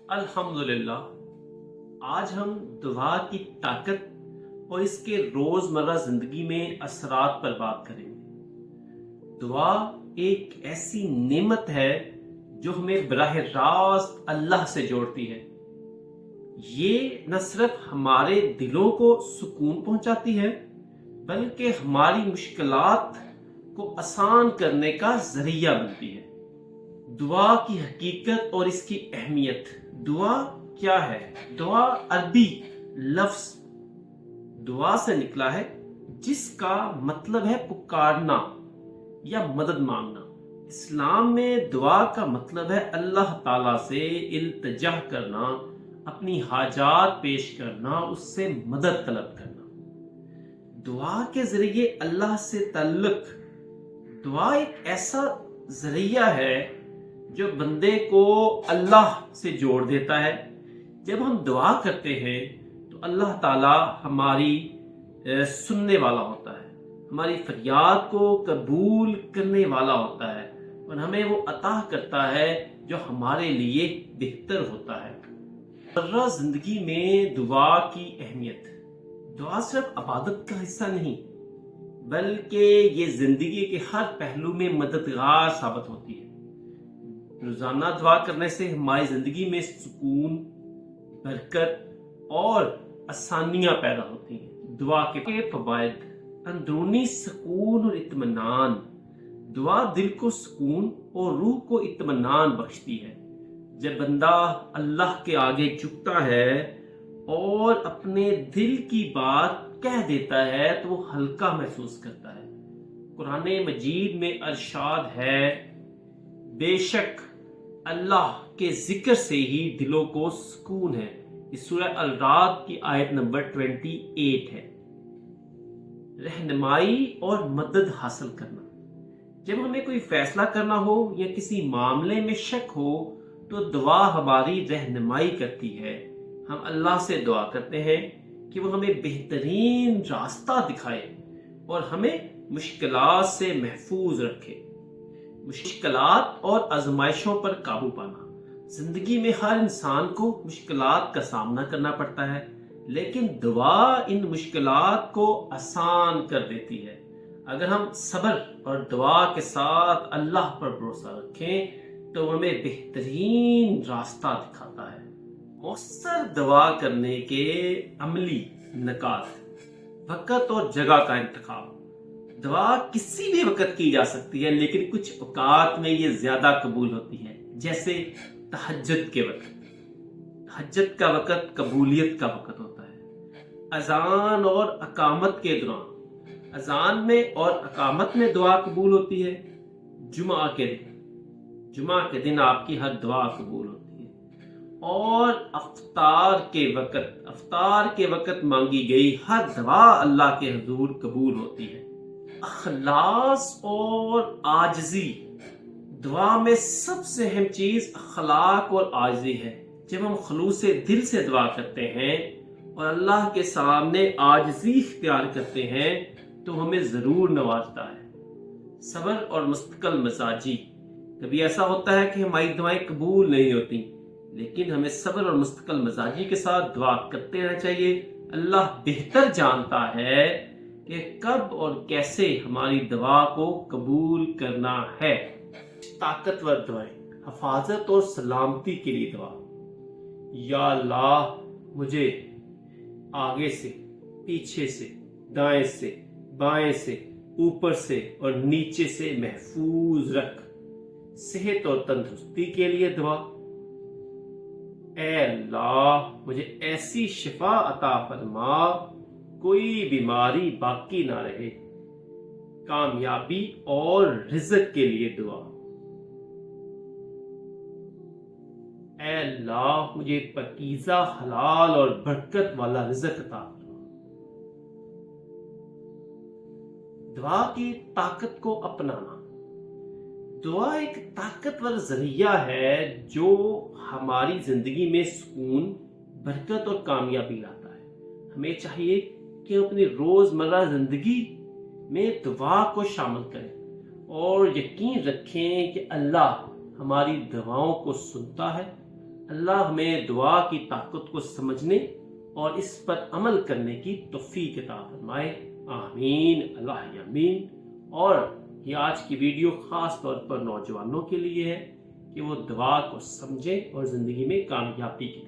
अल्हम्दुलिल्लाह। आज हम दुआ की ताकत और इसके रोज़मर्रा ज़िंदगी में असरात पर बात करेंगे। दुआ एक ऐसी नेमत है जो हमें बराह रास्त अल्लाह से जोड़ती है। ये न सिर्फ हमारे दिलों को सुकून पहुंचाती है बल्कि हमारी मुश्किलात को आसान करने का ज़रिया बनती है। दुआ की हकीकत और इसकी अहमियत। दुआ क्या है? दुआ अरबी लफ्ज दुआ से निकला है जिसका मतलब है पुकारना या मदद मांगना। इस्लाम में दुआ का मतलब है अल्लाह ताला से इल्तिजा करना, अपनी हाजात पेश करना, उससे मदद तलब करना। दुआ के जरिए अल्लाह से ताल्लुक। दुआ एक ऐसा जरिया है जो बंदे को अल्लाह से जोड़ देता है। जब हम दुआ करते हैं तो अल्लाह ताला हमारी सुनने वाला होता है, हमारी फरियाद को कबूल करने वाला होता है और हमें वो अता करता है जो हमारे लिए बेहतर होता है। रोज़मर्रा जिंदगी में दुआ की अहमियत। दुआ सिर्फ इबादत का हिस्सा नहीं बल्कि ये जिंदगी के हर पहलू में मददगार साबित होती है। रोजाना दुआ करने से हमारी जिंदगी में सुकून, बरकत और आसानियां पैदा होती हैं। दुआ के फवायद। अंदरूनी सुकून और इत्मीनान। दुआ दिल को सुकून और रूह को इत्मीनान बख्शती है। जब बंदा अल्लाह के आगे झुकता है और अपने दिल की बात कह देता है तो वो हल्का महसूस करता है। कुरान मजीद में अरशाद है, बेशक अल्लाह के जिक्र से ही दिलों को सुकून है। इस सूरह अल राद की आयत नंबर 28 है। रहनुमाई और मदद हासिल करना। जब हमें कोई फैसला करना हो या किसी मामले में शक हो तो दुआ हमारी रहनुमाई करती है। हम अल्लाह से दुआ करते हैं कि वो हमें बेहतरीन रास्ता दिखाए और हमें मुश्किलात से महफूज रखे। मुश्किलात और आजमाइशों पर काबू पाना। जिंदगी में हर इंसान को मुश्किलात का सामना करना पड़ता है, लेकिन दुआ इन मुश्किलात को आसान कर देती है। अगर हम सब्र और दुआ के साथ अल्लाह पर भरोसा रखें तो हमें बेहतरीन रास्ता दिखाता है। मौसर दुआ करने के अमली नकात। वक़्त और जगह का इंतखाब। दुआ किसी भी वक़्त की जा सकती है, लेकिन कुछ औकात में ये ज्यादा कबूल होती है, जैसे तहज्जुद के वक़्त। तहज्जुद का वक़्त कबूलियत का वक़्त होता है। अजान और अकामत के दौरान। अजान में और अकामत में दुआ कबूल होती है। जुमा के दिन आपकी हर दुआ कबूल होती है। और अफ्तार के वक़्त मांगी गई हर दुआ अल्लाह के हुजूर कबूल होती है। अखलास और आजिज़ी। दुआ में सबसे अहम चीज अखलाक और आजिज़ी है। जब हम खलूसे दिल से दुआ करते हैं और अल्लाह के सामने आजिज़ी इख्तियार करते हैं तो हमें जरूर नवाजता है। सब्र और मुस्तकिल मिजाजी। कभी ऐसा होता है कि हमारी दुआएं कबूल नहीं होती, लेकिन हमें सब्र और मुस्तकिल मिजाजी के साथ दुआ करते रहना चाहिए। अल्लाह बेहतर जानता है कि कब और कैसे हमारी दुआ को कबूल करना है। ताकतवर दुआएं। हिफाजत और सलामती के लिए दुआ। या अल्लाह मुझे आगे से, पीछे से, दाएं से, बाएं से, ऊपर से और नीचे से महफूज रख। सेहत और तंदुरुस्ती के लिए दुआ। ऐ अल्लाह मुझे ऐसी शिफा अता फरमा कोई बीमारी बाकी ना रहे। कामयाबी और रिज़्क के लिए दुआ। ऐ अल्लाह मुझे पकीज़ा, हलाल और बरकत वाला रिज़्क अता फरमा। दुआ की ताकत को अपनाना। दुआ एक ताकतवर जरिया है जो हमारी जिंदगी में सुकून, बरकत और कामयाबी लाता है। हमें चाहिए कि हम अपनी रोजमर्रा जिंदगी में दुआ को शामिल करें और यकीन रखें कि अल्लाह हमारी दुआओं को सुनता है اللہ ہمیں دعا کی طاقت کو سمجھنے اور اس پر عمل کرنے کی توفیق عطا فرمائے، آمین اللہ آمین۔ اور یہ آج کی ویڈیو خاص طور پر نوجوانوں کے لیے ہے کہ وہ دعا کو سمجھیں اور زندگی میں کامیابی کی